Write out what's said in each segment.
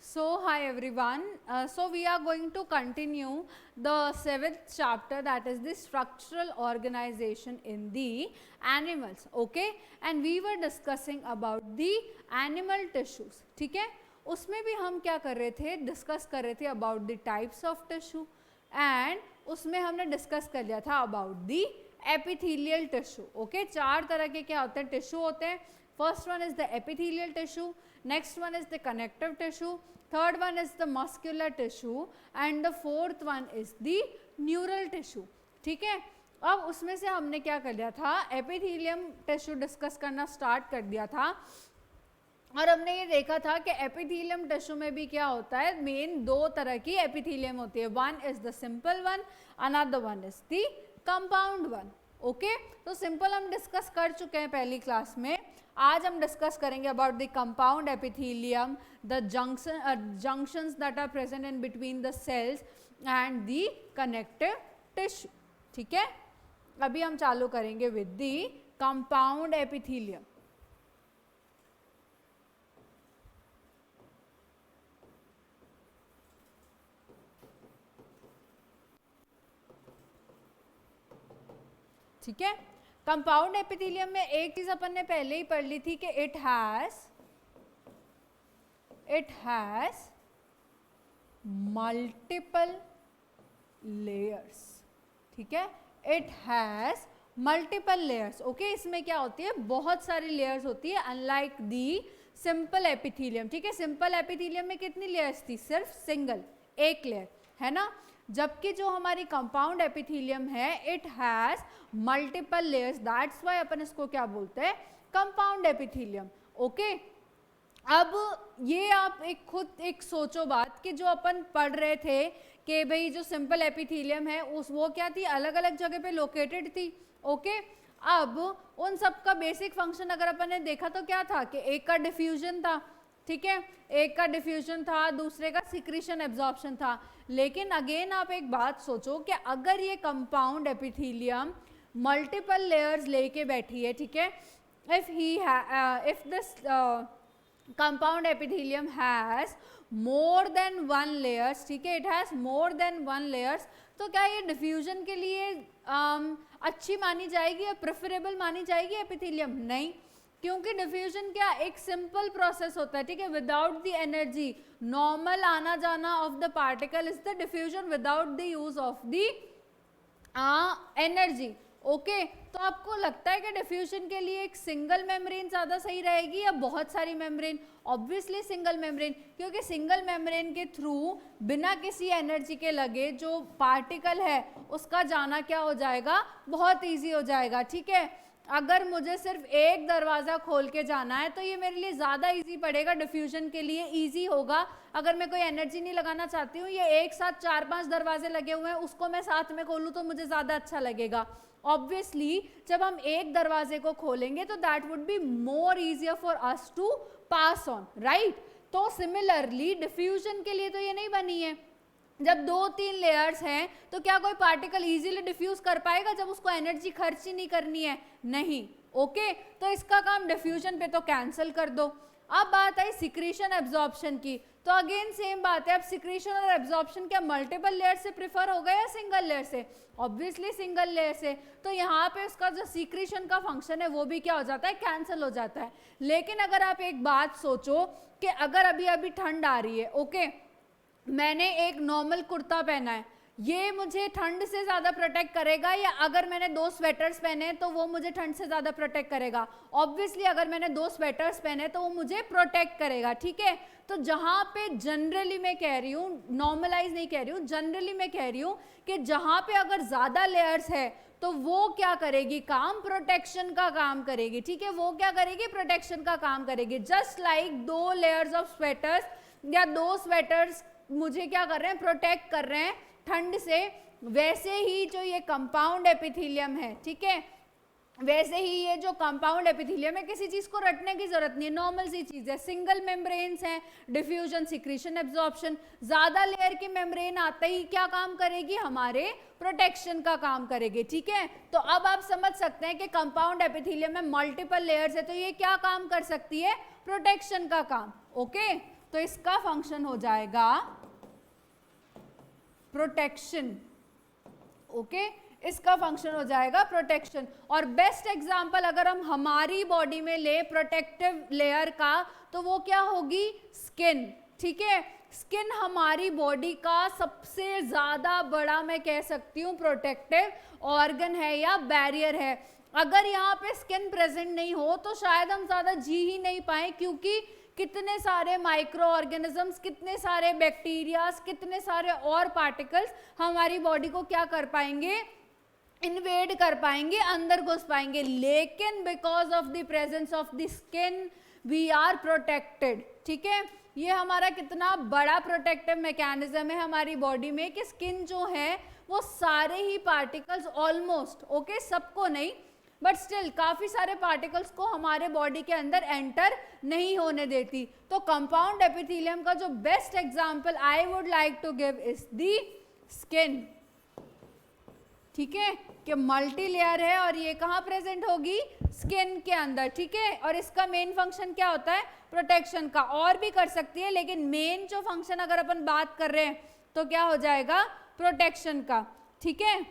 So hi everyone, so we are going to continue the 7th chapter, that is the structural organization in the animals, okay, and we were discussing about the animal tissues, ठीक है. उसमें भी हम क्या कर रहे थे, discuss कर रहे थे about the types of tissue and उसमें हमने डिस्कस कर लिया था about the epithelial tissue. Okay, चार तरह के क्या होते हैं, टिश्यू होते हैं. First one is the epithelial tissue, next one is the connective tissue, third one is the muscular tissue and the fourth one is the neural tissue. ठीक है, अब उसमें से हमने क्या कर लिया था, एपिथेलियम टिश्यू डिस्कस करना स्टार्ट कर दिया था और हमने ये देखा था कि एपिथेलियम टिश्यू में भी क्या होता है, मेन दो तरह की एपिथेलियम होती है. One is the simple one, another one is the compound one. Okay, तो सिंपल हम डिस्कस कर चुके हैं पहली क्लास में. आज हम डिस्कस करेंगे about the compound epithelium, the junctions that are present in between the cells and the connective tissue. ठीक है, अभी हम चालू करेंगे विद द कंपाउंड एपिथेलियम. ठीक है, कंपाउंड एपिथेलियम में एक चीज अपन ने पहले ही पढ़ ली थी कि इट हैज मल्टीपल लेयर्स. ठीक है, it has multiple layers. Okay, इसमें क्या होती है, बहुत सारी लेयर्स होती है, अनलाइक दी सिंपल एपिथेलियम. ठीक है, सिंपल एपिथेलियम में कितनी लेयर्स थी, सिर्फ सिंगल, एक लेयर है ना, जबकि जो हमारी कंपाउंड एपिथेलियम है it has multiple layers. That's why अपन इसको क्या बोलते हैं, कंपाउंड एपिथेलियम. ओके, अब ये आप खुद एक सोचो बात कि जो अपन पढ़ रहे थे कि भाई जो सिंपल एपिथेलियम है वो क्या थी, अलग अलग जगह पे लोकेटेड थी. ओके, अब उन सब का बेसिक फंक्शन अगर अपन ने देखा तो क्या था कि एक का डिफ्यूजन था. ठीक है, एक का डिफ्यूजन था, दूसरे का सिक्रीशन एब्जॉर्प्शन था. लेकिन अगेन आप एक बात सोचो कि अगर ये कंपाउंड एपिथेलियम मल्टीपल लेयर्स लेके बैठी है, ठीक है, if this compound epithelium has more than one layers, ठीक है, it has more than one layers, तो क्या ये डिफ्यूजन के लिए अच्छी मानी जाएगी या प्रेफरेबल मानी जाएगी एपिथेलियम? नहीं, क्योंकि डिफ्यूजन क्या एक सिंपल प्रोसेस होता है. ठीक है, विदाउट द एनर्जी, नॉर्मल आना जाना of the particle is the diffusion without the use of the energy. Okay, तो आपको लगता है कि डिफ्यूजन के लिए एक सिंगल मेम्ब्रेन ज़्यादा सही रहेगी या बहुत सारी मेम्ब्रेन? ऑब्वियसली सिंगल मेम्ब्रेन, क्योंकि सिंगल मेम्ब्रेन के थ्रू बिना किसी एनर्जी के लगे जो पार्टिकल है उसका जाना क्या हो जाएगा, बहुत ईजी हो जाएगा. ठीक है, अगर मुझे सिर्फ एक दरवाज़ा खोल के जाना है तो ये मेरे लिए ज़्यादा इजी पड़ेगा, डिफ्यूजन के लिए इजी होगा. अगर मैं कोई एनर्जी नहीं लगाना चाहती हूँ, ये एक साथ 4-5 दरवाजे लगे हुए हैं, उसको मैं साथ में खोलूँ तो मुझे ज़्यादा अच्छा लगेगा. ऑब्वियसली जब हम एक दरवाजे को खोलेंगे तो that would be more easier for us to pass on, right. तो सिमिलरली डिफ्यूजन के लिए तो ये नहीं बनी है. जब 2-3 लेयर्स हैं तो क्या कोई पार्टिकल इजीली डिफ्यूज कर पाएगा जब उसको एनर्जी खर्च ही नहीं करनी है? नहीं. ओके, तो इसका काम डिफ्यूजन पे तो कैंसिल कर दो. अब बात आई सिक्रीशन एब्जॉर्प्शन की, तो अगेन सेम बात है. अब सिक्रीशन और एब्जॉर्प्शन क्या मल्टीपल लेयर से प्रेफर हो गया या सिंगल लेयर से? ऑब्वियसली सिंगल लेयर से. तो यहाँ पे उसका जो सिक्रीशन का फंक्शन है वो भी क्या हो जाता है, कैंसिल हो जाता है. लेकिन अगर आप एक बात सोचो कि अगर अभी अभी ठंड आ रही है, ओके, मैंने एक नॉर्मल कुर्ता पहना है, ये मुझे ठंड से ज़्यादा प्रोटेक्ट करेगा या अगर मैंने 2 स्वेटर्स पहने तो वो मुझे ठंड से ज़्यादा प्रोटेक्ट करेगा? ऑब्वियसली अगर मैंने 2 स्वेटर्स पहने तो वो मुझे प्रोटेक्ट करेगा. ठीक है, तो जहाँ पे जनरली मैं कह रही हूँ, नॉर्मलाइज नहीं कह रही हूँ, जनरली मैं कह रही हूँ कि जहाँ पे अगर ज़्यादा लेयर्स है तो वो क्या करेगी, काम प्रोटेक्शन का काम करेगी. ठीक है, वो क्या करेगी, प्रोटेक्शन का काम करेगी. Just like 2 layers of sweaters या 2 स्वेटर्स मुझे क्या कर रहे हैं, प्रोटेक्ट कर रहे हैं ठंड से, वैसे ही जो ये कंपाउंड एपिथेलियम है, ठीक है, वैसे ही ये जो कंपाउंड एपिथेलियम है किसी चीज को रटने की जरूरत नहीं है, नॉर्मल सी चीज है. सिंगल मेम्ब्रेन्स हैं, डिफ्यूजन, सिक्रीशन, एब्जॉर्प्शन. ज्यादा लेयर की मेम्ब्रेन आते ही क्या काम करेगी, हमारे प्रोटेक्शन का काम करेगी. ठीक है, तो अब आप समझ सकते हैं कि कंपाउंड एपिथेलियम में मल्टीपल लेयर्स है तो ये क्या काम कर सकती है, प्रोटेक्शन का काम. ओके, तो इसका फंक्शन हो जाएगा प्रोटेक्शन। ओके, इसका फंक्शन हो जाएगा प्रोटेक्शन। और बेस्ट एग्जांपल अगर हम हमारी बॉडी में ले प्रोटेक्टिव लेयर का, तो वो क्या होगी? स्किन। ठीक है, स्किन हमारी बॉडी का सबसे ज्यादा बड़ा, मैं कह सकती हूँ, प्रोटेक्टिव ऑर्गन है या बैरियर है। अगर यहाँ पे स्किन प्रेजेंट नहीं हो तो शायद हम ज्यादा जी ही नहीं पाए, क्योंकि कितने सारे माइक्रो ऑर्गेनिजम्स, कितने सारे बैक्टीरियाज, कितने सारे और पार्टिकल्स हमारी बॉडी को क्या कर पाएंगे? इन्वेड कर पाएंगे, अंदर घुस पाएंगे। लेकिन because of the presence of the skin we are protected. ठीक है, ये हमारा कितना बड़ा प्रोटेक्टिव मैकेनिज्म है हमारी बॉडी में कि स्किन जो है वो सारे ही पार्टिकल्स ऑलमोस्ट, ओके, सबको नहीं बट स्टिल काफी सारे पार्टिकल्स को हमारे बॉडी के अंदर एंटर नहीं होने देती। तो कंपाउंड एपिथेलियम का जो best example I would like to give is the skin. ठीक है, कि मल्टी लेयर है और ये कहाँ प्रेजेंट होगी? स्किन के अंदर। ठीक है, और इसका मेन फंक्शन क्या होता है? प्रोटेक्शन का। और भी कर सकती है, लेकिन मेन जो फंक्शन अगर अपन बात कर रहे हैं तो क्या हो जाएगा? प्रोटेक्शन का। ठीक है,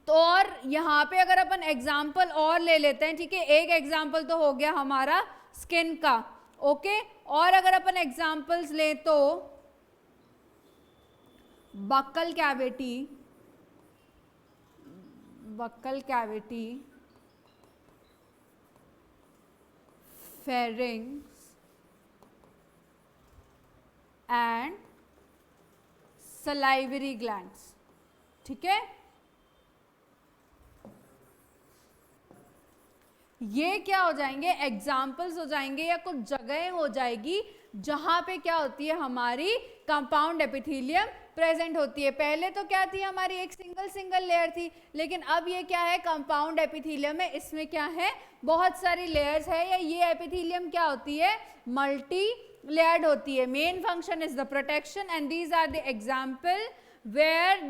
तो और यहाँ पे अगर अपन एग्जाम्पल और ले लेते हैं, ठीक है, एक एग्जाम्पल तो हो गया हमारा स्किन का, ओके, और अगर अपन एग्जाम्पल्स ले तो buccal cavity, pharynx and salivary glands. ठीक है, ये क्या हो जाएंगे? एग्जाम्पल्स हो जाएंगे या कुछ जगह हो जाएगी जहां पे क्या होती है? हमारी कंपाउंड एपिथेलियम प्रेजेंट होती है। पहले तो क्या थी? हमारी एक सिंगल लेयर थी, लेकिन अब ये क्या है? कंपाउंड एपिथेलियम है। इसमें क्या है? बहुत सारी लेयर्स है, या ये एपिथेलियम क्या होती है? मल्टी लेयर्ड होती है। Main function is the protection and these are the example where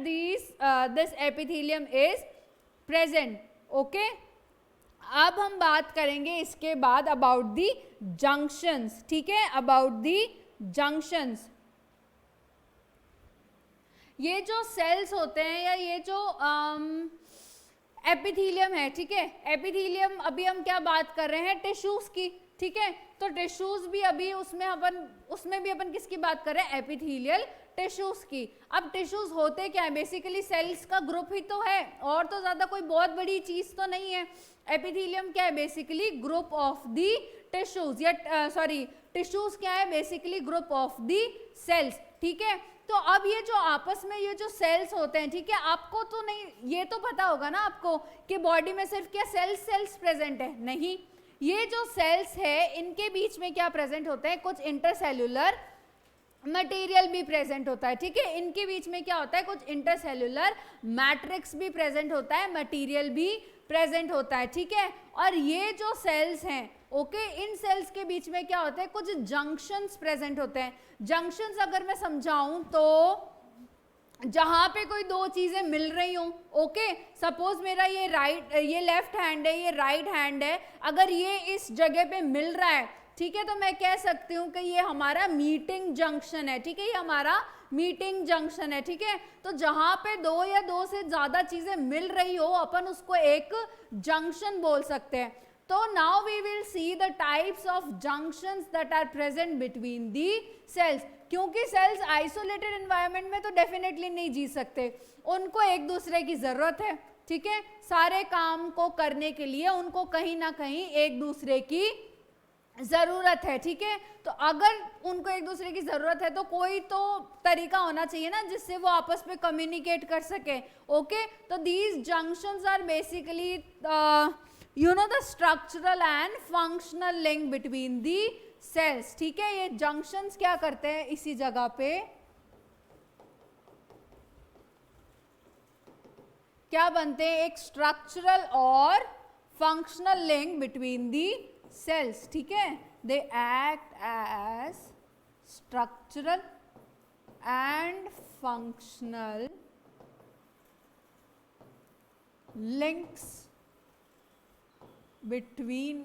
this epithelium is present. Okay, अब हम बात करेंगे इसके बाद अबाउट दी जंक्शंस। ठीक है, अबाउट दी जंक्शंस। ये जो सेल्स होते हैं या ये जो एपिथेलियम है, ठीक है, एपिथेलियम अभी हम क्या बात कर रहे हैं? टिश्यूज की। ठीक है, तो टिश्यूज भी अभी उसमें भी अपन किसकी बात कर रहे हैं? एपिथेलियल टिश्यूज की। अब टिश्यूज होते क्या है? बेसिकली सेल्स का ग्रुप ही तो है, और तो ज्यादा कोई बहुत बड़ी चीज तो नहीं है। एपिथेलियम क्या है? Basically group of the tissues, या सॉरी, टिश्यूज क्या है? Basically group of the cells. ठीक है, तो अब ये जो आपस में ये जो सेल्स होते हैं, ठीक है, आपको तो नहीं, ये तो पता होगा ना आपको कि बॉडी में सिर्फ क्या सेल्स प्रेजेंट है? नहीं, ये जो सेल्स है इनके बीच में क्या प्रेजेंट होते हैं? कुछ इंटरसेल्यूलर मटेरियल भी प्रेजेंट होता है। ठीक है, इनके बीच में क्या होता है? कुछ इंटरसेल्यूलर मैट्रिक्स भी प्रेजेंट होता है, मटेरियल भी प्रेजेंट होता है। ठीक है, और ये जो सेल्स हैं, ओके, इन सेल्स के बीच में क्या होता है? कुछ जंक्शंस प्रेजेंट होते हैं। जंक्शंस अगर मैं समझाऊं तो जहां पे कोई दो चीजें मिल रही हो, ओके, सपोज मेरा ये लेफ्ट हैंड है, ये राइट हैंड है, अगर ये इस जगह पे मिल रहा है, ठीक है, तो मैं कह सकती हूँ कि ये हमारा मीटिंग जंक्शन है। ठीक है, ये हमारा मीटिंग जंक्शन है। ठीक है, तो जहां पे दो या दो से ज्यादा चीजें मिल रही हो, अपन उसको एक जंक्शन बोल सकते हैं। तो now we will see the types of junctions that are present between the cells. क्योंकि सेल्स आइसोलेटेड एनवायरनमेंट में तो डेफिनेटली नहीं जी सकते, उनको एक दूसरे की जरूरत है। ठीक है, सारे काम को करने के लिए उनको कहीं ना कहीं एक दूसरे की जरूरत है। ठीक है, तो अगर उनको एक दूसरे की जरूरत है तो कोई तो तरीका होना चाहिए ना जिससे वो आपस में कम्युनिकेट कर सके। ओके, तो these junctions are basically the structural and functional link between the cells. ठीक है, ये जंक्शंस क्या करते हैं? इसी जगह पे क्या बनते हैं? एक स्ट्रक्चरल और फंक्शनल लिंक बिटवीन दी cells। ठीक है, they act as structural and functional links between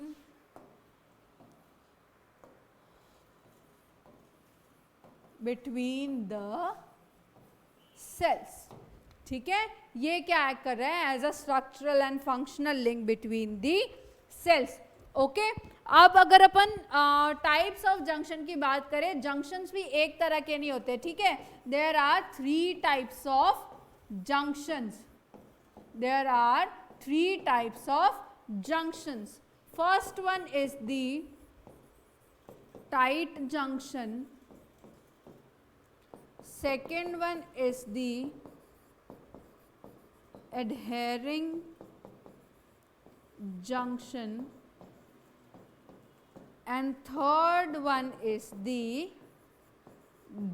between the cells, ठीक है, ये क्या एक्ट कर रहा है as a structural and functional link between the cells. Okay, अब अगर अपन टाइप्स ऑफ जंक्शन की बात करें, जंक्शंस भी एक तरह के नहीं होते, ठीक है, there are 3 types of junctions, there are 3 types of junctions. First one is the tight junction, second one is the adhering junction, and third one is the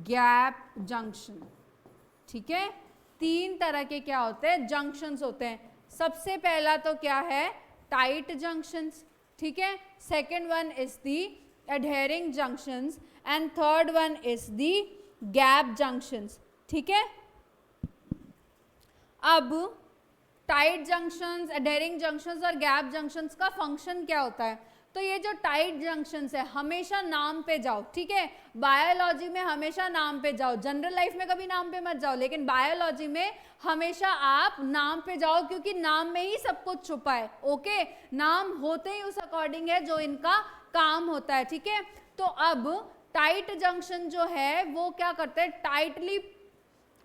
gap junction, ठीक है, 3 तरह के क्या होते हैं, जंक्शंस होते हैं। सबसे पहला तो क्या है, टाइट जंक्शंस, ठीक है, second one is the adhering junctions and third one is the gap junctions, ठीक है। अब टाइट जंक्शंस, एडहेरिंग जंक्शंस और गैप जंक्शंस का फंक्शन क्या होता है, तो ये जो टाइट जंक्शंस है हमेशा नाम पे जाओ, ठीक है, बायोलॉजी में हमेशा नाम पे जाओ, जनरल लाइफ में कभी नाम पे मत जाओ, लेकिन बायोलॉजी में हमेशा आप नाम पे जाओ, क्योंकि नाम में ही सब कुछ छुपा है। ओके, नाम होते ही उस अकॉर्डिंग है जो इनका काम होता है, ठीक है। तो अब टाइट जंक्शन जो है वो क्या करते हैं, टाइटली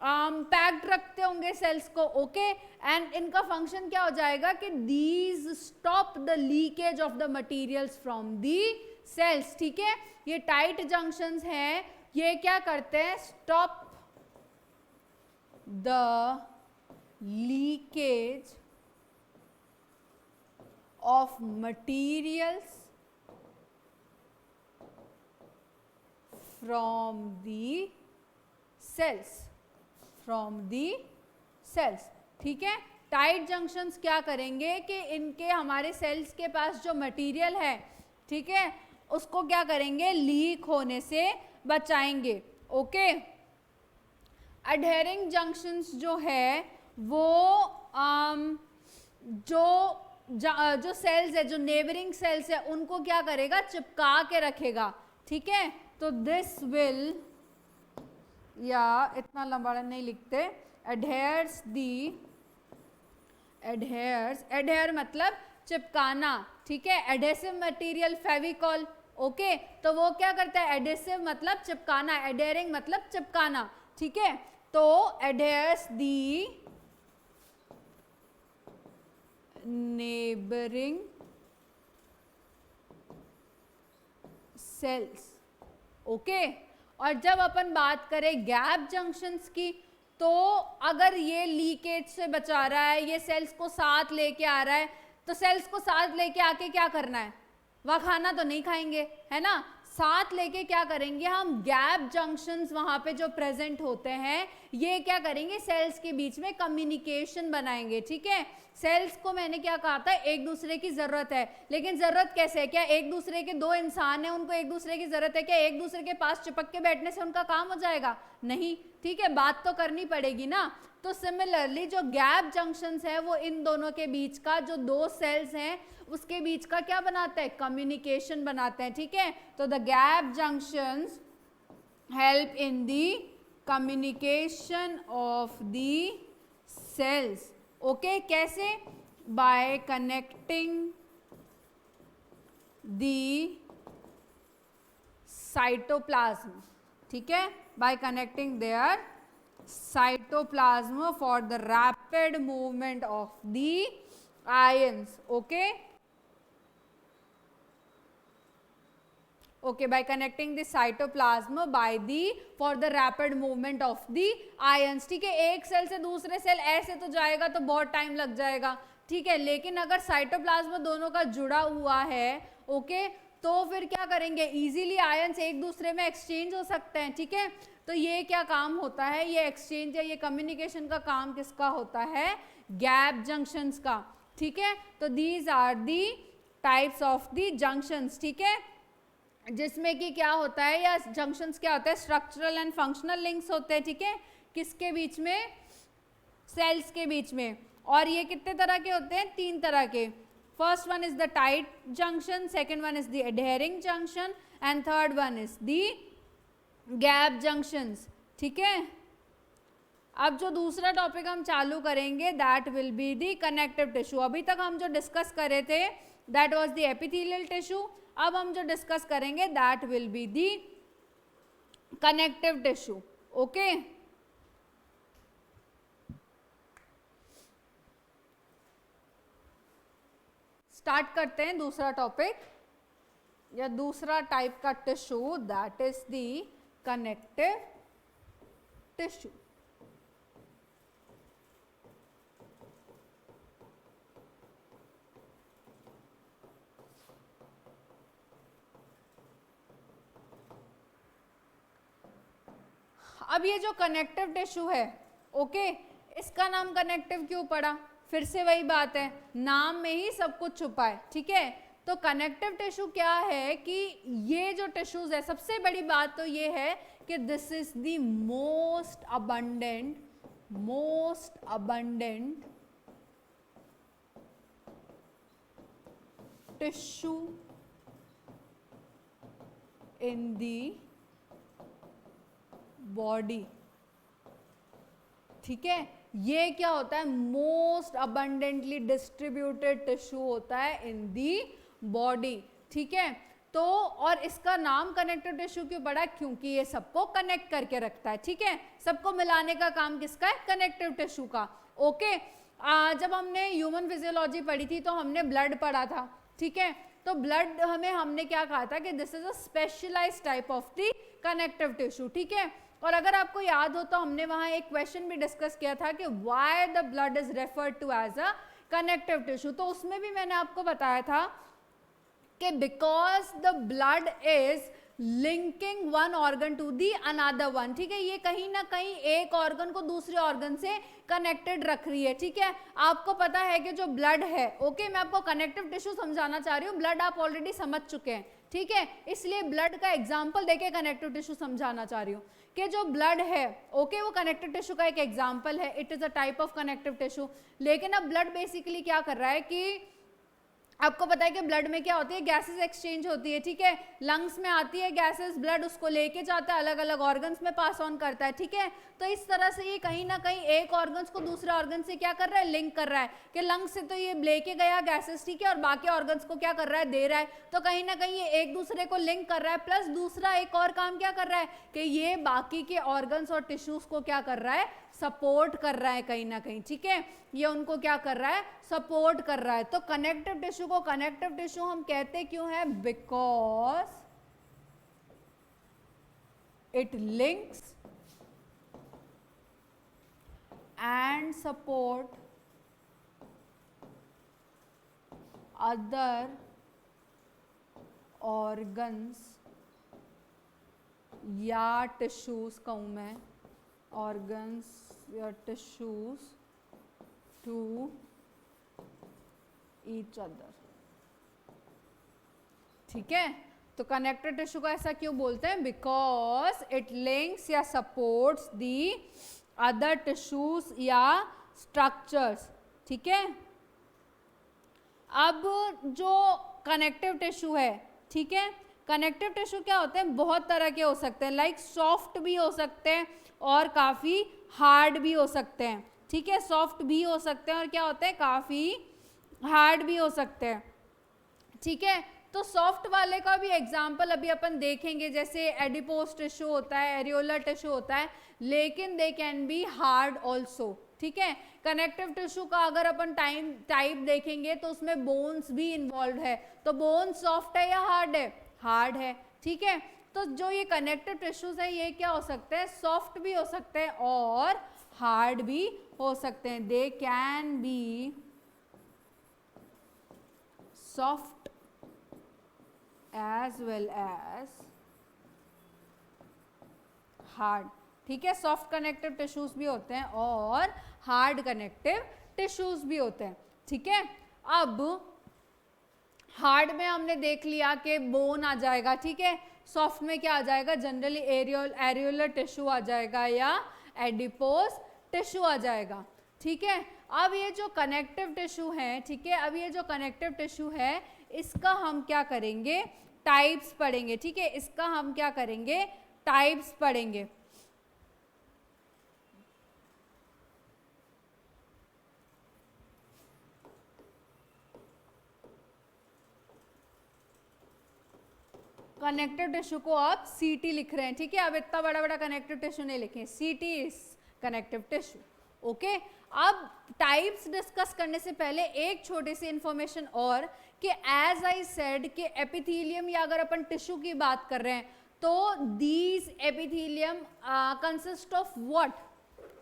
पैक्ड रखते होंगे सेल्स को, ओके, एंड इनका फंक्शन क्या हो जाएगा कि these stop the leakage of the materials from the cells, ठीक है। ये टाइट जंक्शंस हैं, ये क्या करते हैं, stop the leakage of materials from the cells, from the cells, ठीक है। टाइट जंक्शंस क्या करेंगे कि इनके हमारे सेल्स के पास जो मटेरियल है, ठीक है, उसको क्या करेंगे, लीक होने से बचाएंगे, ओके। एडहेरिंग जंक्शंस जो है वो जो सेल्स है, जो नेबरिंग सेल्स है, उनको क्या करेगा, चिपका के रखेगा, ठीक है। तो दिस विल, या इतना लंबा नहीं लिखते, एडहेयर्स दी, एडहेयर्स, एडहेयर मतलब चिपकाना, ठीक है, एडेसिव मटेरियल फेविकॉल, ओके, तो वो क्या करता है, एडेसिव मतलब चिपकाना, एडहेयरिंग मतलब चिपकाना, ठीक है। तो एडहेयर्स दी नेबरिंग सेल्स, ओके। और जब अपन बात करें गैप जंक्शंस की, तो अगर ये लीकेज से बचा रहा है, ये सेल्स को साथ लेके आ रहा है, तो सेल्स को साथ लेके आके क्या करना है, वह खाना तो नहीं खाएंगे, है ना, साथ लेके क्या करेंगे हम, गैप जंक्शंस वहां पे जो प्रेजेंट होते हैं, ये क्या करेंगे, सेल्स के बीच में कम्युनिकेशन बनाएंगे, ठीक है। सेल्स को मैंने क्या कहा था, एक दूसरे की जरूरत है, लेकिन जरूरत कैसे है, क्या एक दूसरे के दो इंसान हैं, उनको एक दूसरे की जरूरत है, क्या एक दूसरे के पास चिपक के बैठने से उनका काम हो जाएगा, नहीं, ठीक है, बात तो करनी पड़ेगी ना। तो सिमिलरली जो गैप जंक्शंस है वो इन दोनों के बीच का, जो दो सेल्स हैं उसके बीच का क्या बनाता है, कम्युनिकेशन बनाते हैं, ठीक है। तो the gap junctions help in the communication of the cells, okay, कैसे, बाय कनेक्टिंग दी साइटोप्लाज्म, ठीक है, by connecting their cytoplasm for the rapid movement of the ions, okay, okay, by connecting the cytoplasm by the for the rapid movement of the ions, ठीक है। एक cell से दूसरे cell ऐसे तो जाएगा तो बहुत टाइम लग जाएगा, ठीक है, लेकिन अगर साइटोप्लाज्म दोनों का जुड़ा हुआ है, ओके, तो फिर क्या करेंगे, इजीली आयंस एक दूसरे में एक्सचेंज हो सकते हैं, ठीक है। तो ये क्या काम होता है, ये एक्सचेंज या ये कम्युनिकेशन का काम किसका होता है, गैप जंक्शंस का, ठीक है। तो these are the types of the junctions, ठीक है, जिसमें कि क्या होता है, या जंक्शंस क्या होता है, स्ट्रक्चरल एंड फंक्शनल लिंक्स होते हैं, ठीक है, किसके बीच में, सेल्स के बीच में। और ये कितने तरह के होते हैं, 3 तरह के। First one is the tight junction, second one is the adhering junction and third one is the gap junctions, ठीक है। अब जो दूसरा टॉपिक हम चालू करेंगे that will be the connective tissue. अभी तक हम जो डिस्कस करे थे that was the epithelial tissue, अब हम जो डिस्कस करेंगे that will be the connective tissue, okay. Start करते हैं दूसरा टॉपिक या दूसरा टाइप का tissue that is the connective tissue. अब ये जो कनेक्टिव टिश्यू है, ओके, इसका नाम कनेक्टिव क्यों पड़ा? फिर से वही बात है, नाम में ही सब कुछ छुपा है, ठीक है। तो कनेक्टिव टिश्यू क्या है कि ये जो टिश्यूज है, सबसे बड़ी बात तो ये है कि this is the most abundant tissue in the body, ठीक है। ये क्या होता है? मोस्ट अबंडेंटली डिस्ट्रीब्यूटेड टिश्यू होता है इन दी बॉडी, ठीक है। तो और इसका नाम कनेक्टिव टिश्यू क्यों पड़ा? क्योंकि ये सबको कनेक्ट करके रखता है, ठीक है। सबको मिलाने का काम किसका है? कनेक्टिव टिश्यू का, ओके। जब हमने ह्यूमन फिजियोलॉजी पढ़ी थी तो हमने ब्लड पढ़ा था, ठीक है। तो ब्लड हमने क्या कहा था कि this is a specialized type of the connective tissue, ठीक है। और अगर आपको याद हो तो हमने वहां एक क्वेश्चन भी डिस्कस किया था कि why the blood is referred to as a connective tissue. तो उसमें भी मैंने आपको बताया था कि because the blood is linking one organ to the another one, ठीक है। ये कहीं ना कहीं एक ऑर्गन को दूसरे ऑर्गन से कनेक्टेड रख रही है, ठीक है। आपको पता है कि जो ब्लड है, ओके, मैं आपको कनेक्टिव टिश्यू समझाना चाह रही हूँ, ब्लड आप ऑलरेडी समझ चुके हैं, ठीक है। इसलिए ब्लड का एग्जाम्पल देके कनेक्टिव टिश्यू समझाना चाह रही हूँ कि जो ब्लड है, ओके, वो कनेक्टिव टिश्यू का एक एग्जाम्पल है, it is a type of connective tissue. लेकिन अब ब्लड बेसिकली क्या कर रहा है कि आपको पता है कि ब्लड में क्या होती है? गैसेस एक्सचेंज होती है, ठीक है। लंग्स में आती है गैसेस, ब्लड उसको लेके जाता है, अलग अलग ऑर्गन्स में पास ऑन करता है, ठीक है। तो इस तरह से ये कहीं ना कहीं एक ऑर्गन्स को दूसरे ऑर्गन से क्या कर रहा है? लिंक कर रहा है कि लंग्स से तो ये लेके गया गैसेस, ठीक है, और बाकी ऑर्गन्स को क्या कर रहा है? दे रहा है। तो कहीं ना कहीं ये एक दूसरे को लिंक कर रहा है। प्लस दूसरा एक और काम क्या कर रहा है कि ये बाकी के ऑर्गन्स और टिश्यूज को क्या कर रहा है? सपोर्ट कर रहा है कहीं ना कहीं, ठीक है। ये उनको क्या कर रहा है? सपोर्ट कर रहा है। तो कनेक्टिव टिश्यू को कनेक्टिव टिश्यू हम कहते क्यों है? Because it links and support other organs या टिश्यूज, कहूं मैं, ऑर्गन्स या टिश्यूज टू ईच अदर, ठीक है। तो कनेक्टिव टिश्यू को ऐसा क्यों बोलते हैं? बिकॉज इट लिंक्स या सपोर्ट्स दी अदर टिश्यूज या स्ट्रक्चर्स, ठीक है। अब जो कनेक्टिव टिश्यू है, ठीक है, कनेक्टिव टिश्यू क्या होते हैं? बहुत तरह के हो सकते हैं, लाइक सॉफ्ट भी हो सकते हैं और काफ़ी हार्ड भी हो सकते हैं, ठीक है। सॉफ्ट भी हो सकते हैं और क्या होते हैं? काफ़ी हार्ड भी हो सकते हैं, ठीक है। तो सॉफ्ट वाले का भी एग्जाम्पल अभी अपन देखेंगे, जैसे एडिपोज टिश्यू होता है, एरियोलर टिश्यू होता है, लेकिन दे कैन बी हार्ड ऑल्सो, ठीक है। कनेक्टिव टिश्यू का अगर अपन टाइप देखेंगे तो उसमें बोन्स भी इन्वॉल्व है। तो बोन सॉफ्ट है या हार्ड है? हार्ड है, ठीक है। तो जो ये कनेक्टिव टिश्यूज है ये क्या हो सकते हैं? सॉफ्ट भी हो सकते हैं और हार्ड भी हो सकते हैं। They can be soft as well as hard, ठीक है। सॉफ्ट कनेक्टिव टिश्यूज भी होते हैं और हार्ड कनेक्टिव टिश्यूज भी होते हैं, ठीक है। अब हार्ड में हमने देख लिया कि बोन आ जाएगा, ठीक है। सॉफ्ट में क्या आ जाएगा? जनरली एरियोलर टिश्यू आ जाएगा या एडिपोज टिश्यू आ जाएगा, ठीक है। अब ये जो कनेक्टिव टिश्यू है, ठीक है, अब ये जो कनेक्टिव टिश्यू है इसका हम क्या करेंगे? टाइप्स पढ़ेंगे, ठीक है। इसका हम क्या करेंगे? टाइप्स पढ़ेंगे। कनेक्टिव टिश्यू को आप सीटी लिख रहे हैं, ठीक है, अब इतना बड़ा बड़ा कनेक्टिव टिश्यू नहीं लिखें, सीटी इज कनेक्टिव टिश्यू। ओके, अब टाइप्स डिस्कस करने से पहले एक छोटी सी इंफॉर्मेशन और कि एज आई सेड कि एपिथेलियम या अगर अपन टिश्यू की बात कर रहे हैं तो these epithelium consist of what,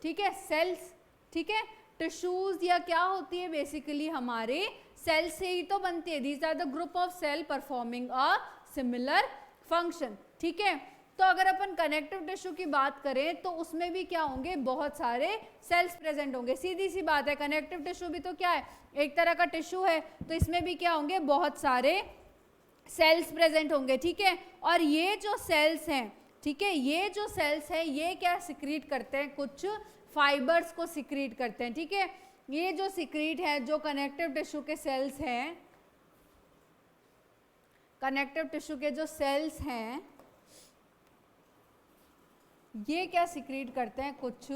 ठीक है, सेल्स, ठीक है, टिश्यूज या क्या होती है बेसिकली हमारे सेल से ही तो बनती है। These are the group of cell performing a similar function, ठीक है। तो अगर अपन कनेक्टिव टिश्यू की बात करें तो उसमें भी क्या होंगे, बहुत सारे सेल्स प्रेजेंट होंगे। सीधी सी बात है, कनेक्टिव टिश्यू भी तो क्या है, एक तरह का टिश्यू है, तो इसमें भी क्या होंगे, बहुत सारे सेल्स प्रेजेंट होंगे, ठीक है। और ये जो सेल्स हैं, ठीक है, ये जो सेल्स हैं ये क्या सिक्रीट करते हैं, कुछ फाइबर्स को सिक्रीट करते हैं, ठीक है। ये जो सिक्रीट है, जो कनेक्टिव टिश्यू के सेल्स हैं, कनेक्टिव टिश्यू के जो सेल्स हैं ये क्या सिक्रीट करते हैं, कुछ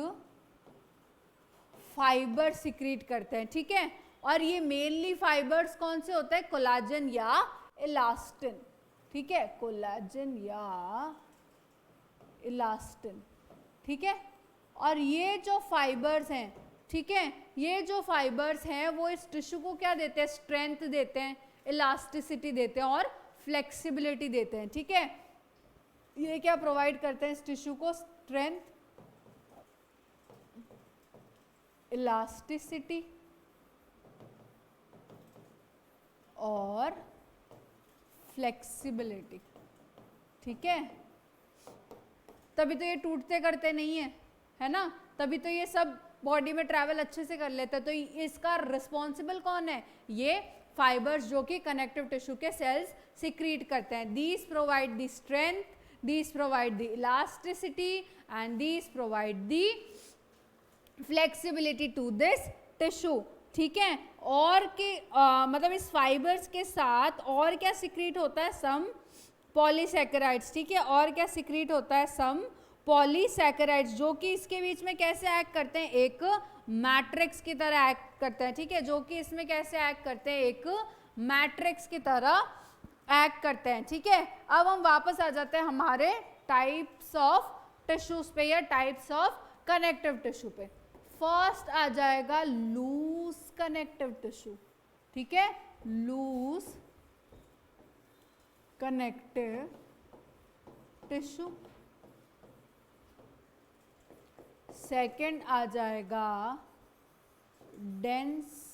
फाइबर सिक्रीट करते हैं, ठीक है। और ये मेनली फाइबर्स कौन से होते हैं, कोलाजन या इलास्टिन, ठीक है, कोलाजन या इलास्टिन, ठीक है। और ये जो फाइबर्स हैं, ठीक है, ये जो फाइबर्स हैं वो इस टिश्यू को क्या देते हैं, स्ट्रेंथ देते हैं, इलास्टिसिटी देते हैं और फ्लेक्सिबिलिटी देते हैं, ठीक है। ये क्या प्रोवाइड करते हैं इस टिश्यू को, स्ट्रेंथ, इलास्टिसिटी और फ्लेक्सिबिलिटी, ठीक है। तभी तो ये टूटते करते नहीं है, है ना, तभी तो ये सब बॉडी में ट्रैवल अच्छे से कर लेते हैं। तो इसका रिस्पॉन्सिबल कौन है, ये फाइबर्स जो कि कनेक्टिव टिश्यू के सेल्स सिक्रीट करते हैं। These provide the strength, these provide the elasticity and these provide the flexibility to this tissue, ठीक है। और के मतलब इस फाइबर्स के साथ और क्या सिक्रीट होता है, सम पॉलीसैकेराइड्स, ठीक है, और क्या सिक्रीट होता है, सम पॉलीसैकेराइड्स, जो कि इसके बीच में कैसे एक्ट करते हैं, एक मैट्रिक्स की तरह एक्ट करते हैं, ठीक है, जो कि इसमें कैसे एक्ट करते हैं, एक मैट्रिक्स की तरह एक्ट करते हैं, ठीक है। अब हम वापस आ जाते हैं हमारे टाइप्स ऑफ टिश्यूज पे या टाइप्स ऑफ कनेक्टिव टिश्यू पे। फर्स्ट आ जाएगा लूज कनेक्टिव टिश्यू, ठीक है, लूज कनेक्टिव टिश्यू। सेकंड आ जाएगा डेंस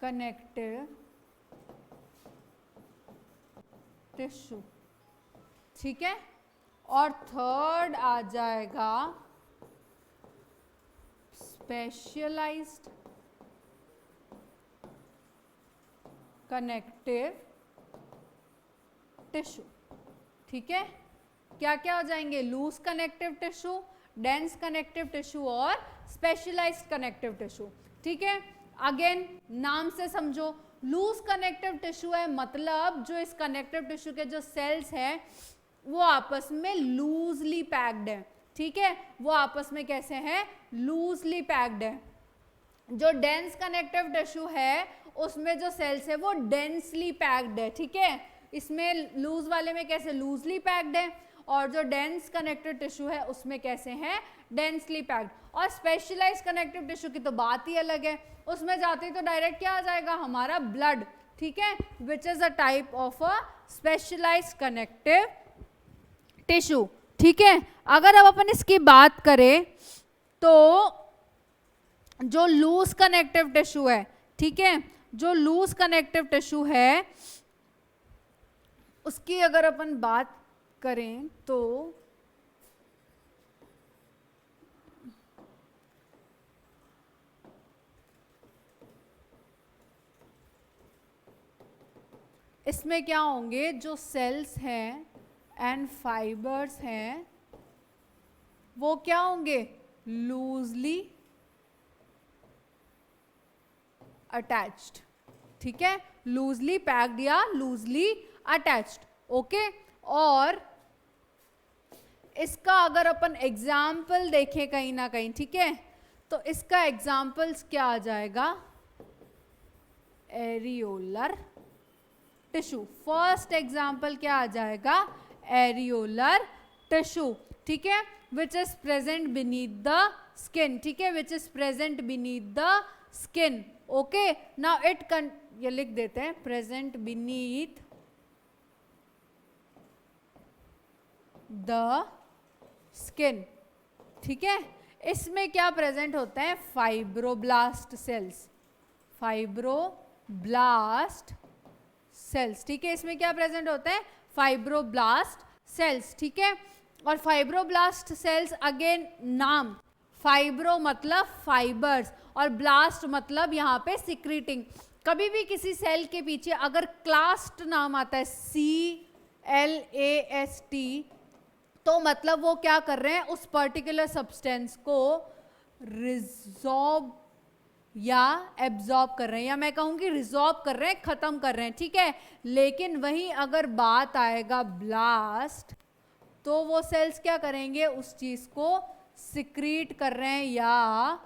कनेक्टिव टिश्यू, ठीक है। और थर्ड आ जाएगा स्पेशलाइज्ड कनेक्टिव टिश्यू, ठीक है। क्या क्या हो जाएंगे, loose connective tissue, dense connective tissue और स्पेशलाइज्ड कनेक्टिव टिश्यू, ठीक है। अगेन नाम से समझो, लूज कनेक्टिव टिश्यू है मतलब जो इस कनेक्टिव टिश्यू के जो सेल्स हैं वो आपस में लूजली पैक्ड है, ठीक है, वो आपस में कैसे हैं, लूजली पैक्ड है। जो डेंस कनेक्टिव टिश्यू है उसमें जो सेल्स है वो डेंसली पैक्ड है, ठीक है, इसमें लूज वाले में कैसे लूजली पैक्ड है, और जो डेंस कनेक्टिव टिश्यू है उसमें कैसे हैं, डेंसली पैक्ड। और स्पेशलाइज कनेक्टिव टिश्यू की तो बात ही अलग है, उसमें जाते ही तो डायरेक्ट क्या आ जाएगा, हमारा ब्लड, ठीक है, which is a type of a specialize connective tissue, ठीक है। अगर अब अपन इसकी बात करें तो जो लूज कनेक्टिव टिश्यू है, ठीक है, जो लूज कनेक्टिव टिश्यू है उसकी अगर अपन बात करें तो इसमें क्या होंगे, जो सेल्स हैं एंड फाइबर्स हैं वो क्या होंगे, लूजली अटैच्ड, ठीक है, लूजली पैक्ड या लूजली अटैच्ड, ओके। और इसका अगर अपन एग्जाम्पल देखें कहीं ना कहीं, ठीक है, तो इसका एग्जाम्पल्स क्या आ जाएगा, एरियोलर टिश्यू। फर्स्ट एग्जाम्पल क्या आ जाएगा, एरियोलर टिश्यू, ठीक है, which is present beneath the skin, ठीक है, which is present beneath the skin. Okay, now ये लिख देते हैं, प्रेजेंट बीनीथ द स्किन, ठीक है। इसमें क्या प्रेजेंट होते हैं, फाइब्रोब्लास्ट सेल्स, फाइब्रोब्लास्ट सेल्स, ठीक है, इसमें क्या प्रेजेंट होते हैं, फाइब्रोब्लास्ट सेल्स, ठीक है। और फाइब्रोब्लास्ट सेल्स अगेन नाम, फाइब्रो मतलब फाइबर्स और ब्लास्ट मतलब यहाँ पे सिक्रीटिंग। कभी भी किसी सेल के पीछे अगर क्लास्ट नाम आता है, CLAST, तो मतलब वो क्या कर रहे हैं, उस पर्टिकुलर सब्सटेंस को रिजॉर्ब या एब्जॉर्ब कर रहे हैं, या मैं कहूँगी रिजॉर्ब कर रहे हैं, खत्म कर रहे हैं, ठीक है। लेकिन वहीं अगर बात आएगा ब्लास्ट, तो वो सेल्स क्या करेंगे, उस चीज को सिक्रीट कर रहे हैं या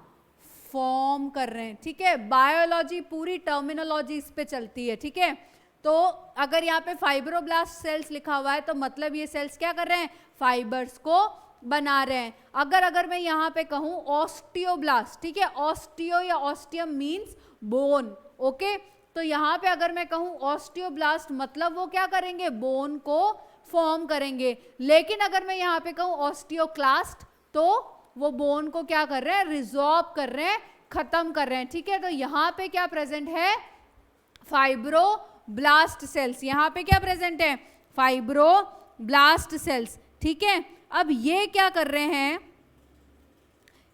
फॉर्म कर रहे हैं, ठीक है। बायोलॉजी पूरी टर्मिनोलॉजी इस पे चलती है, ठीक है। तो अगर यहाँ पे फाइब्रोब्लास्ट सेल्स लिखा हुआ है तो मतलब ये सेल्स क्या कर रहे हैं, फाइबर्स को बना रहे हैं। अगर मैं यहाँ पे कहूँ ऑस्टियोब्लास्ट, ठीक है, ऑस्टियो या ऑस्टियम मीन्स बोन, ओके, तो यहाँ पे अगर मैं कहूँ ऑस्टियोब्लास्ट मतलब वो क्या करेंगे, बोन को फॉर्म करेंगे। लेकिन अगर मैं यहाँ पे कहूँ ऑस्टियोक्लास्ट तो वो बोन को क्या कर रहे हैं, रिजॉर्ब कर रहे हैं, खत्म कर रहे हैं, ठीक है। तो यहाँ पे क्या प्रेजेंट है, फाइब्रोब्लास्ट सेल्स, यहाँ पे क्या प्रेजेंट है, फाइब्रोब्लास्ट सेल्स, ठीक है। अब ये क्या कर रहे हैं,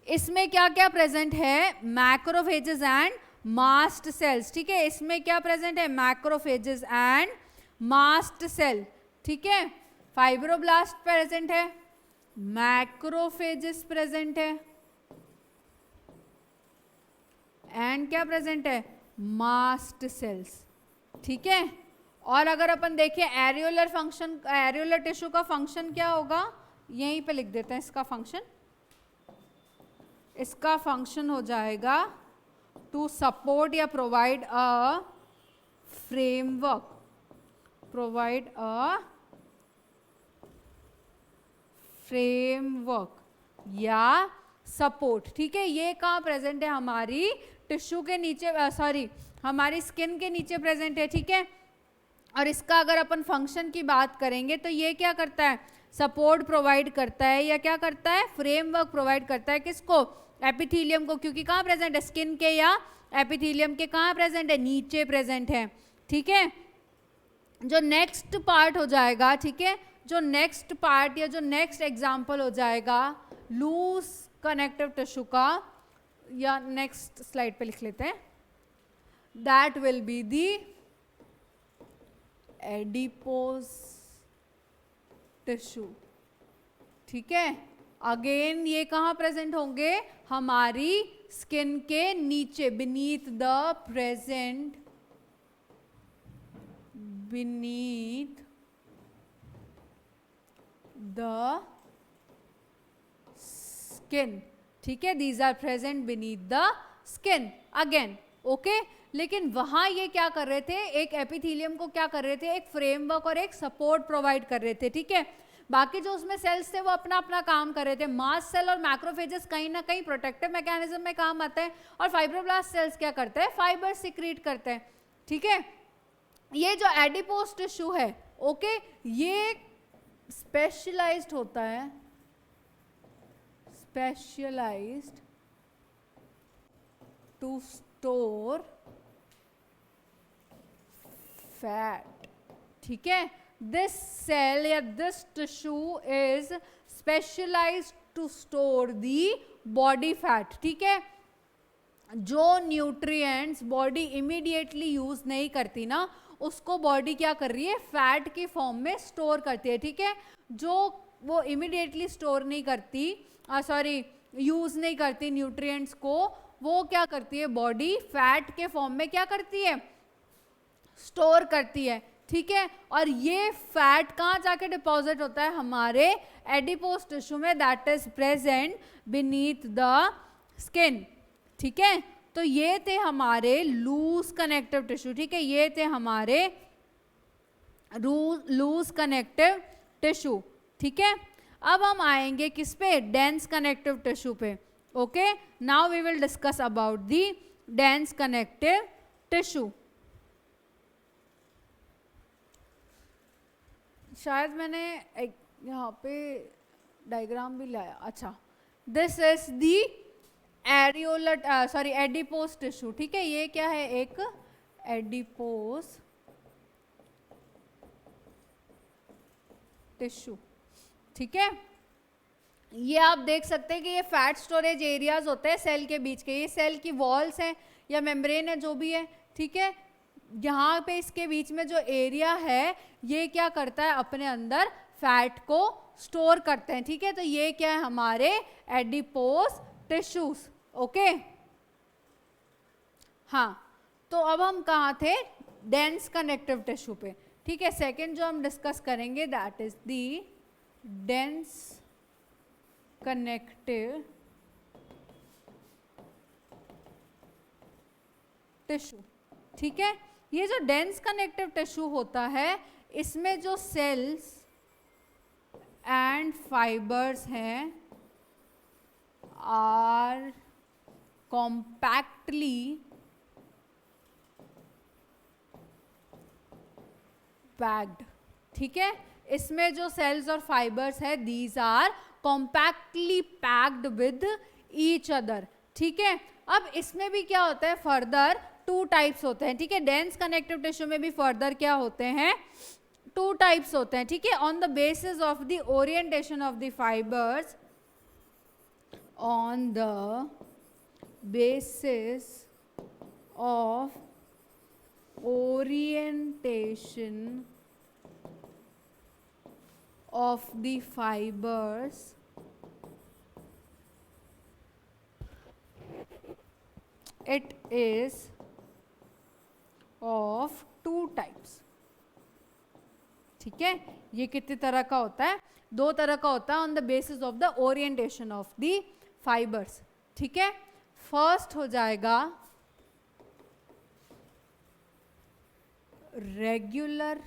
इसमें क्या क्या प्रेजेंट है, मैक्रोफेजेस एंड मास्ट सेल्स, ठीक है, इसमें क्या प्रेजेंट है, मैक्रोफेजेस एंड मास्ट सेल, ठीक है। फाइब्रोब्लास्ट प्रेजेंट है, मैक्रोफेजेस प्रेजेंट है एंड क्या प्रेजेंट है, मास्ट सेल्स, ठीक है। और अगर अपन देखें एरियोलर फंक्शन, एरियोलर टिश्यू का फंक्शन क्या होगा, यहीं पे लिख देते हैं इसका फंक्शन, इसका फंक्शन हो जाएगा टू सपोर्ट या provide a framework, provide a framework या सपोर्ट, ठीक है। ये कहाँ प्रेजेंट है, हमारी टिश्यू के नीचे, सॉरी हमारी स्किन के नीचे प्रेजेंट है, ठीक है। और इसका अगर अपन फंक्शन की बात करेंगे तो ये क्या करता है, सपोर्ट प्रोवाइड करता है या क्या करता है, फ्रेमवर्क प्रोवाइड करता है, किसको, एपिथेलियम को, क्योंकि कहाँ प्रेजेंट है, स्किन के या एपिथेलियम के कहाँ प्रेजेंट है, नीचे प्रेजेंट है, ठीक है। जो नेक्स्ट पार्ट हो जाएगा, ठीक है, जो नेक्स्ट पार्ट या जो नेक्स्ट एग्जाम्पल हो जाएगा लूज कनेक्टिव टिश्यू का, या नेक्स्ट स्लाइड पे लिख लेते हैं, that will be the adipose tissue, ठीक है। अगेन ये कहाँ प्रेजेंट होंगे, हमारी स्किन के नीचे, beneath the present, beneath the skin, ठीक है, these are present beneath the skin again, okay. लेकिन वहां ये क्या कर रहे थे, एक एपिथेलियम को क्या कर रहे थे, एक फ्रेमवर्क और एक सपोर्ट प्रोवाइड कर रहे थे, ठीक है। बाकी जो उसमें सेल्स थे वो अपना अपना काम कर रहे थे। मास्ट सेल और मैक्रोफेजेस कहीं ना कहीं प्रोटेक्टिव मैकेनिज्म में काम आते हैं, और फाइब्रोब्लास्ट सेल्स क्या करते हैं, फाइबर सिक्रीट करते हैं, ठीक है। ये जो एडिपोज टिश्यू है, ओके, ये स्पेशलाइज्ड होता है, स्पेशलाइज्ड टू स्टोर फैट, ठीक है। दिस सेल या this tissue is specialized to store the body fat, ठीक है। जो न्यूट्रिएंट्स बॉडी इमीडिएटली यूज नहीं करती ना, उसको बॉडी क्या कर रही है, फैट की फॉर्म में स्टोर करती है, ठीक है। जो वो इमीडिएटली स्टोर नहीं करती, सॉरी यूज नहीं करती न्यूट्रिएंट्स को, वो क्या करती है, बॉडी फैट के फॉर्म में क्या करती है, स्टोर करती है, ठीक है, और ये फैट कहाँ जाके डिपॉजिट होता है, हमारे एडिपोज टिश्यू में, that is present beneath the skin. ठीक है, तो ये थे हमारे लूज कनेक्टिव टिश्यू। ठीक है, ये थे हमारे लूज कनेक्टिव टिश्यू। ठीक है, अब हम आएंगे किस पे, डेंस कनेक्टिव टिश्यू पे। Okay, now we will discuss about the dense connective tissue. शायद मैंने एक यहाँ पे डायग्राम भी लाया। अच्छा, this is the areolar sorry adipose tissue. ठीक है, ये क्या है, एक एडिपोज टिश्यू। ठीक है, ये आप देख सकते हैं कि ये फैट स्टोरेज एरियाज होते हैं सेल के बीच के। ये सेल की वॉल्स हैं या मेम्ब्रेन है जो भी है। ठीक है, यहाँ पे इसके बीच में जो एरिया है ये क्या करता है, अपने अंदर फैट को स्टोर करते हैं। ठीक है, तो ये क्या है, हमारे एडिपोज टिश्यूज। ओके, हाँ, तो अब हम कहाँ थे, डेंस कनेक्टिव टिश्यू पे। ठीक है, सेकंड जो हम डिस्कस करेंगे that is the dense connective tissue. ठीक है, ये जो डेंस कनेक्टिव टिश्यू होता है इसमें जो सेल्स एंड फाइबर्स हैं आर कॉम्पैक्टली पैक्ड। ठीक है, इसमें जो सेल्स और फाइबर्स है these are compactly packed with each other. ठीक है, अब इसमें भी क्या होता है, फर्दर टू टाइप्स होते हैं। ठीक है, डेंस कनेक्टिव टिश्यू में भी फर्दर क्या होते हैं, टू टाइप्स होते हैं। ठीक है, on the basis of the orientation of the fibres, on the basis of orientation of the fibers, it is of two types. ठीक है, ये कितने तरह का होता है, दो तरह का होता है, on the basis of the orientation of the fibres. ठीक है, फर्स्ट हो जाएगा रेगुलर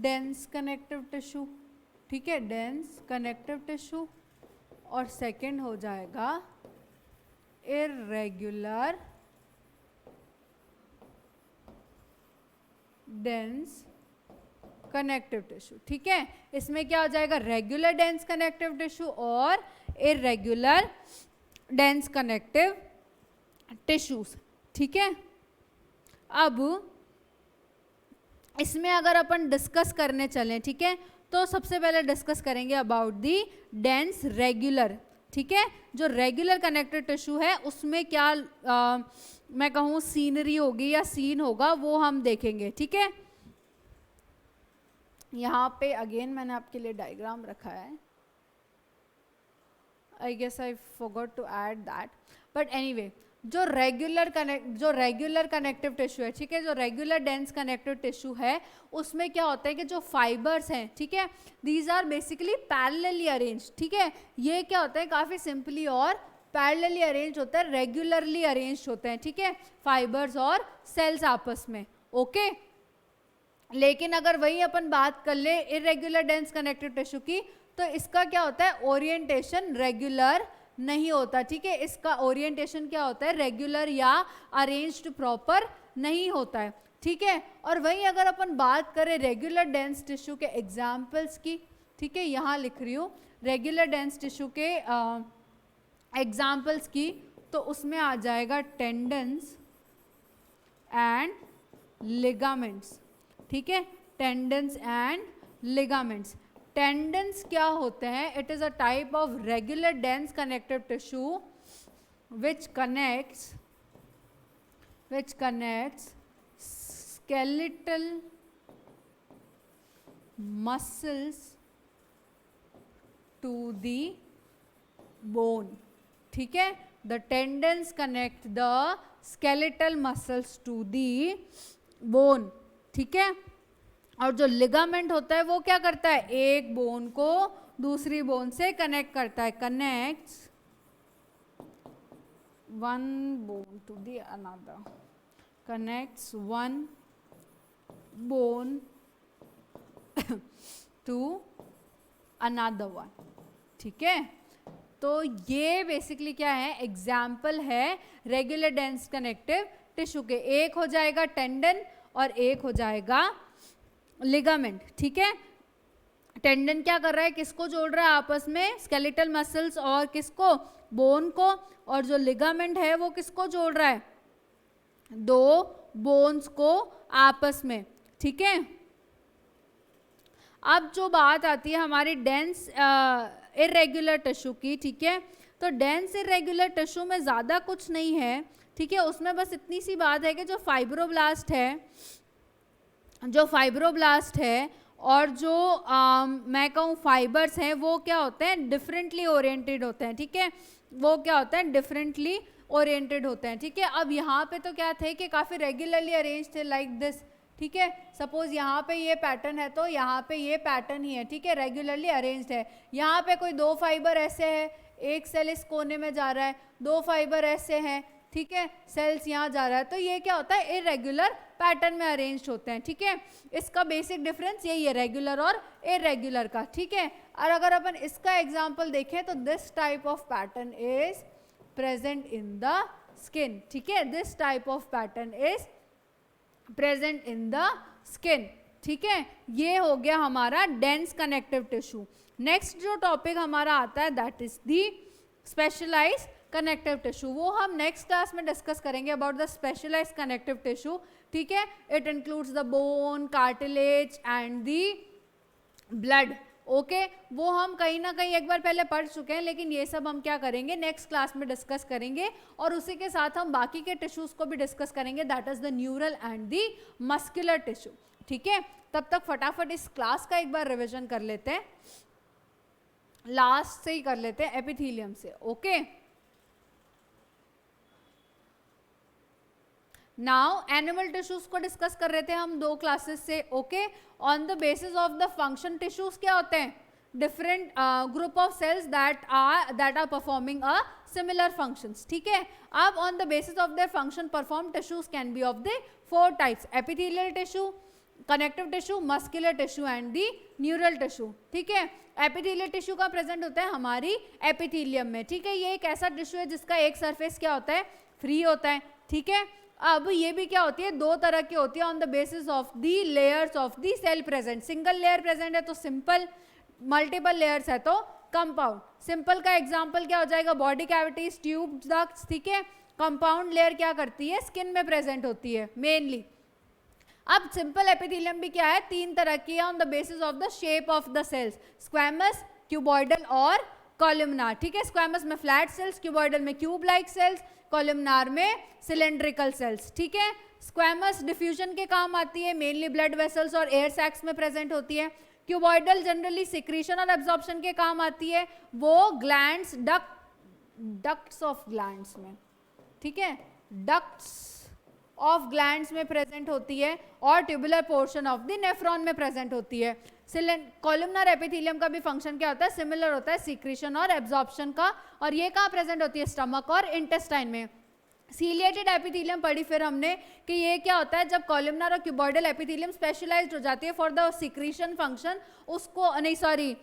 डेंस कनेक्टिव टिश्यू। ठीक है, डेंस कनेक्टिव टिश्यू, और सेकंड हो जाएगा इर्रेगुलर डेंस कनेक्टिव टिश्यू। ठीक है, इसमें क्या हो जाएगा, रेगुलर डेंस कनेक्टिव टिश्यू और इर्रेगुलर डेंस कनेक्टिव टिश्यूज। ठीक है, अब इसमें अगर अपन डिस्कस करने चलें, ठीक है, तो सबसे पहले डिस्कस करेंगे अबाउट दी डेंस रेगुलर। ठीक है, जो रेगुलर कनेक्टिव टिश्यू है उसमें क्या मैं कहूँ सीनरी होगी या सीन होगा, वो हम देखेंगे। ठीक है, यहाँ पे अगेन मैंने आपके लिए डायग्राम रखा है। I guess I forgot to add that, but anyway, जो रेगुलर कनेक्टिव टिश्यू है, ठीक है, जो रेगुलर डेंस कनेक्टिव टिश्यू है उसमें क्या होता है कि जो फाइबर्स हैं, ठीक है, these are basically parallelly arrange. ठीक है, ये क्या होता है, काफ़ी सिंपली और पैरेलली अरेंज होता है, रेगुलरली अरेंज होते हैं। ठीक है, फाइबर्स और सेल्स आपस में। ओके, लेकिन अगर वही अपन बात कर ले इरेगुलर डेंस कनेक्टिव टिश्यू की, तो इसका क्या होता है, ओरिएंटेशन रेगुलर नहीं होता। ठीक है, इसका ओरिएंटेशन क्या होता है, रेगुलर या अरेंज्ड प्रॉपर नहीं होता है। ठीक है, और वहीं अगर अपन बात करें रेगुलर डेंस टिश्यू के एग्जाम्पल्स की, ठीक है, यहाँ लिख रही हूँ रेगुलर डेंस टिश्यू के एग्जाम्पल्स की, तो उसमें आ जाएगा टेंडन्स एंड लिगामेंट्स। ठीक है, टेंडन्स एंड लिगामेंट्स। टेंडन्स क्या होते हैं, it is a type of regular dense connective tissue which connects skeletal muscles to the bone. ठीक है, the tendons connect the skeletal muscles to the bone. ठीक है। और जो लिगामेंट होता है वो क्या करता है, एक बोन को दूसरी बोन से कनेक्ट करता है, connects one bone to the another, connects one bone to another one, ठीक है। तो ये बेसिकली क्या है, एग्जाम्पल है रेगुलर डेंस कनेक्टिव टिश्यू के। एक हो जाएगा टेंडन और एक हो जाएगा लिगामेंट, ठीक है। टेंडन क्या कर रहा है, किसको जोड़ रहा है आपस में, स्केलेटल मसल्स और किसको, बोन को। और जो लिगामेंट है वो किसको जोड़ रहा है, दो बोन्स को आपस में, ठीक है। अब जो बात आती है हमारी डेंस इरेगुलर टिश्यू की, ठीक है। तो डेंस इरेगुलर टिश्यू में ज़्यादा कुछ नहीं है, ठीक है। उसमें बस इतनी सी बात है कि जो फाइब्रोब्लास्ट है और जो मैं कहूँ फाइबर्स हैं वो क्या होते हैं, डिफरेंटली ओरिएंटेड होते हैं, ठीक है। वो क्या होते हैं, डिफरेंटली ओरिएंटेड होते हैं, ठीक है। अब यहाँ पे तो क्या थे कि काफ़ी रेगुलरली अरेंज थे लाइक दिस, ठीक है। सपोज यहाँ पे ये पैटर्न है तो यहाँ पे ये पैटर्न ही है, ठीक है, रेगुलरली अरेंज्ड है। यहाँ पे कोई दो फाइबर ऐसे है, एक सेल इस कोने में जा रहा है, दो फाइबर ऐसे हैं, ठीक है, सेल्स यहाँ जा रहा है, तो ये क्या होता है, इरेगुलर पैटर्न में अरेंज्ड होते हैं, ठीक है। इसका बेसिक डिफरेंस यही है रेगुलर और इरेगुलर का, ठीक है। और अगर अपन इसका एग्जांपल देखें तो this type of pattern is present in the skin, ठीक है, this type of pattern is present in the skin, ठीक है। ये हो गया हमारा डेंस कनेक्टिव टिश्यू। नेक्स्ट जो टॉपिक हमारा आता है that is the specialized connective tissue, वो हम नेक्स्ट क्लास में डिस्कस करेंगे about the specialized connective tissue, ठीक है। It includes the bone, cartilage and the blood, okay. वो हम कहीं ना कहीं एक बार पहले पढ़ चुके हैं, लेकिन ये सब हम क्या करेंगे, नेक्स्ट क्लास में डिस्कस करेंगे। और उसी के साथ हम बाकी के टिश्यूज को भी डिस्कस करेंगे, that is the neural and the muscular tissue, ठीक है। तब तक फटाफट इस क्लास का एक बार रिविजन कर लेते हैं, लास्ट से ही कर लेते हैं, एपिथेलियम से, ओके। नाउ एनिमल टिश्यूज को डिस्कस कर रहे थे हम दो क्लासेस से, okay. On the basis of the function, tissues क्या होते हैं, different group of cells that are performing a similar functions, ठीक है। अब on the basis of their function perform, tissues can be of the four types, epithelial tissue, connective tissue, muscular tissue and the neural tissue, ठीक है। Epithelial tissue का present होता है हमारी epithelium में, ठीक है। ये एक ऐसा टिश्यू है जिसका एक सरफेस क्या होता है, फ्री होता है, ठीक है। अब ये भी क्या होती है, दो तरह की होती है on the basis of the layers of the cell present. Single layer present है तो सिंपल, मल्टीपल लेयर्स है तो कंपाउंड। सिंपल का एग्जांपल क्या हो जाएगा, बॉडी कैविटीज, ट्यूब डक्ट्स, ठीक है। कंपाउंड लेयर क्या करती है, स्किन में प्रेजेंट होती है मेनली। अब सिंपल एपिथेलियम भी क्या है, तीन तरह की है on the basis of the shape of the cells, squamous, cuboidal और कॉलमनार, ठीक है। स्क्वैमस में फ्लैट सेल्स, क्यूबॉइडल में क्यूब लाइक सेल्स, कॉलमनार में सिलेंड्रिकल सेल्स, ठीक है। स्क्वैमस डिफ्यूजन के काम आती है, मेनली ब्लड वेसल्स और एयर सैक्स में प्रेजेंट होती है। क्यूबॉइडल जनरली सिक्रीशन और एब्जॉर्प्शन के काम आती है, वो ग्लैंड्स, डक्ट्स ऑफ ग्लैंड्स में, ठीक है, डक्ट्स ऑफ ग्लैंड्स में प्रेजेंट होती है और tubular portion of the nephron में प्रेजेंट होती है। कॉलमनार एपिथेलियम का भी फंक्शन क्या होता है, सिमिलर होता है, सिक्रीशन और एब्जॉर्प्शन का, और ये कहाँ प्रेजेंट होती है, स्टमक और इंटेस्टाइन में। सीलिएटेड एपिथेलियम पढ़ी फिर हमने कि ये क्या होता है, जब कॉलमनार और क्यूबॉइडल एपिथेलियम स्पेशलाइज्ड हो जाती है फॉर द सिक्रीशन फंक्शन, उसको नहीं सॉरी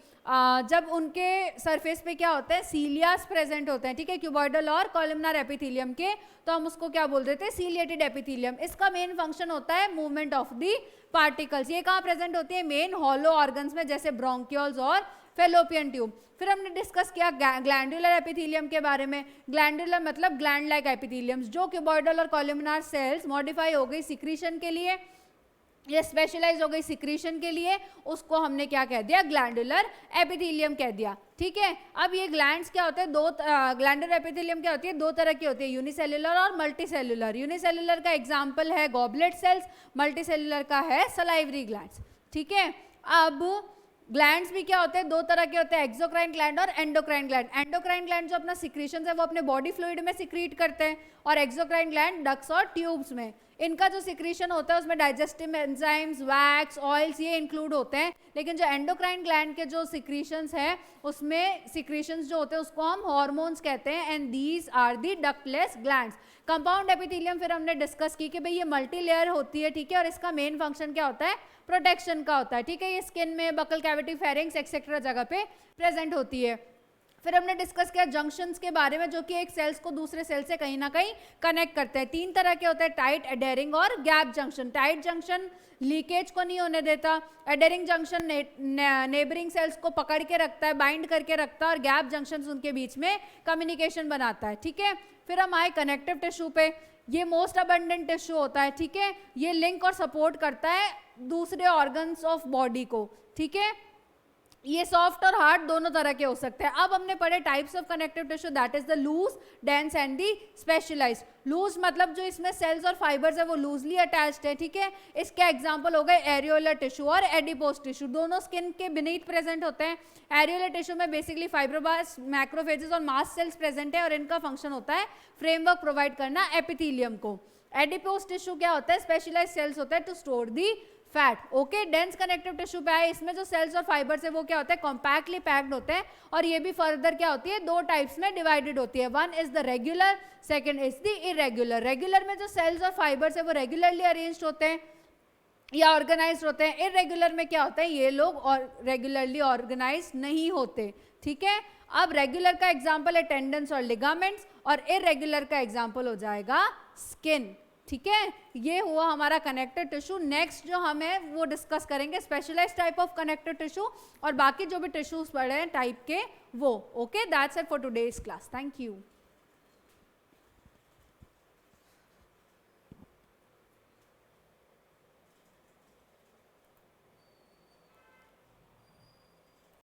जब उनके सरफेस पे क्या होता है, सीलियास प्रेजेंट होते हैं, ठीक है, क्यूबॉइडल और कॉलमनार एपिथेलियम के, तो हम उसको क्या बोल देते हैं, सीलिएटेड एपिथेलियम। इसका मेन फंक्शन होता है मूवमेंट ऑफ दी पार्टिकल्स। ये कहाँ प्रेजेंट होती है, मेन हॉलो ऑर्गन्स में, जैसे ब्रोंकियोल्स और फेलोपियन ट्यूब। फिर हमने डिस्कस किया ग्लैंडुलर एपिथेलियम के बारे में। ग्लैंडुलर मतलब ग्लैंड लाइक एपिथेलियम्स, जो क्यूबॉइडल और कॉलमनार सेल्स मॉडिफाई हो गई सिक्रीशन के लिए, ये स्पेशलाइज हो गई सिक्रीशन के लिए, उसको हमने क्या कह दिया, ग्लैंडुलर एपिथेलियम कह दिया, ठीक है। अब ये ग्लैंड्स क्या होते हैं, ग्लैंडुलर एपिथेलियम क्या होती है, दो तरह की होती है, यूनिसेल्युलर और मल्टीसेल्युलर। यूनिसेल्युलर का एग्जांपल है गॉबलेट सेल्स, मल्टीसेल्युलर का है सलाइवरी ग्लैंड्स, ठीक है। अब ग्लैंड्स भी क्या होते हैं, दो तरह के होते हैं, एक्सोक्राइन ग्लैंड और एंडोक्राइन ग्लैंड। एंडोक्राइन ग्लैंड जो अपना सिक्रीशन है वो अपने बॉडी फ्लूइड में सिक्रीट करते हैं, और एक्सोक्राइन ग्लैंड डक्ट्स और ट्यूब्स में। इनका जो सिक्रीशन होता है उसमें डाइजेस्टिव एंजाइम्स, वैक्स, ऑयल्स ये इंक्लूड होते हैं, लेकिन जो एंडोक्राइन ग्लैंड के जो सिक्रीशंस है उसमें सिक्रीशंस जो होते हैं उसको हम हार्मोन्स कहते हैं, and these are the ductless glands. Compound epithelium फिर हमने डिस्कस की कि भाई ये मल्टी लेयर होती है, ठीक है, और इसका मेन फंक्शन क्या होता है, प्रोटेक्शन का होता है, ठीक है, ये स्किन में, बकल कैविटी, फेरिंग्स एक्सेट्रा जगह पे प्रेजेंट होती है। फिर हमने डिस्कस किया जंक्शंस के बारे में, जो कि एक सेल्स को दूसरे सेल से कहीं ना कहीं कनेक्ट करते हैं। 3 तरह के होते हैं, टाइट, एडेरिंग और gap junction. Tight junction leakage को नहीं होने देता, एडेरिंग जंक्शन नेबरिंग सेल्स को पकड़ के रखता है, बाइंड करके रखता है, और गैप जंक्शन उनके बीच में कम्युनिकेशन बनाता है, ठीक है। फिर हम आए कनेक्टिव टिश्यू पे, ये मोस्ट अबंडेंट टिश्यू होता है, ठीक है, ये लिंक और सपोर्ट करता है दूसरे ऑर्गन्स ऑफ बॉडी को, ठीक है। ये सॉफ्ट और हार्ड दोनों तरह के हो सकते हैं। अब हमने पढ़े types of connective tissue, that is the loose, dense and the specialized. Loose मतलब जो इसमें सेल्स और फाइबर्स है वो लूजली अटैच्ड है, ठीक है। इसके एग्जांपल हो गए एरियोलर टिश्यू और एडिपोज टिश्यू, दोनों स्किन के बीनीथ प्रेजेंट होते हैं। एरियोलर टिश्यू में बेसिकली फाइब्रोब्लास्ट, मैक्रोफेजेस और मास्ट सेल्स प्रेजेंट है, और इनका फंक्शन होता है फ्रेमवर्क प्रोवाइड करना एपिथेलियम को। एडिपोज टिश्यू क्या होता है, स्पेशलाइज्ड सेल्स होता है to store the fat, okay. Dense connective tissue पे आए, इसमें जो सेल्स और फाइबर्स है वो क्या होता है, कॉम्पैक्टली पैक्ड होते हैं, और ये भी फर्दर क्या होती है, 2 टाइप्स में डिवाइडेड होती है। One is the regular, second is the irregular. Regular में जो सेल्स और फाइबर्स है वो रेगुलरली अरेंज्ड होते हैं या ऑर्गेनाइज्ड होते हैं। इरेगुलर में क्या होता है, ये लोग और रेगुलरली ऑर्गेनाइज नहीं होते, ठीक है। अब रेगुलर का एग्जाम्पल है टेंडन्स और लिगामेंट्स, और इरेगुलर का एग्जाम्पल हो जाएगा स्किन, ठीक है। ये हुआ हमारा कनेक्टिव टिश्यू। नेक्स्ट जो हम है वो डिस्कस करेंगे specialized type of connective tissue, और बाकी जो भी टिश्यूज पढ़े हैं टाइप के वो, okay. That's it for today's class, thank you.